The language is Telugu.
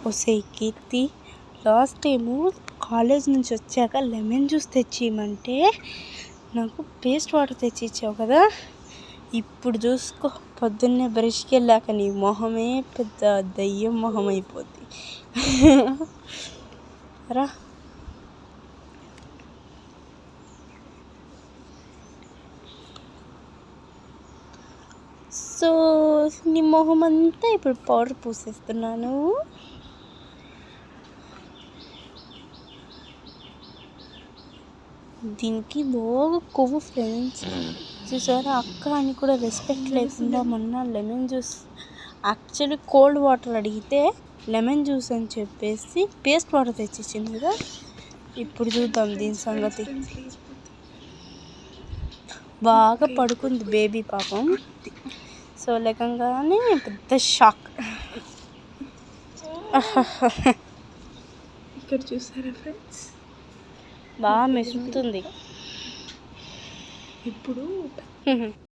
ఒసే కీర్తి, లాస్ట్ టైము కాలేజ్ నుంచి వచ్చాక లెమన్ జ్యూస్ తెచ్చిమంటే నాకు పేస్ట్ వాటర్ తెచ్చి ఇచ్చావు కదా. ఇప్పుడు చూసుకో, పొద్దున్నే బ్రష్కి వెళ్ళాక నీ మొహమే పెద్ద దయ్యం మొహం అయిపోద్ది. రా. సో నీ మొహం అంతా ఇప్పుడు పౌడర్ పూసేస్తున్నాను. దీనికి బాగా కొవ్వు ఫ్రెండ్స్. చూసారా, అక్క అని కూడా రెస్పెక్ట్ లేకుండా మొన్న lemon juice, actually cold water అడిగితే లెమన్ జ్యూస్ అని చెప్పేసి పేస్ట్ వాటర్ తెచ్చిచ్చింది కదా. ఇప్పుడు చూద్దాం దీని సంగతి. బాగా పడుకుంది బేబీ పాపం. సో లేకంగానే పెద్ద షాక్. ఇక్కడ చూసారా ఫ్రెండ్స్, బాగా మెసులుతుంది ఇప్పుడు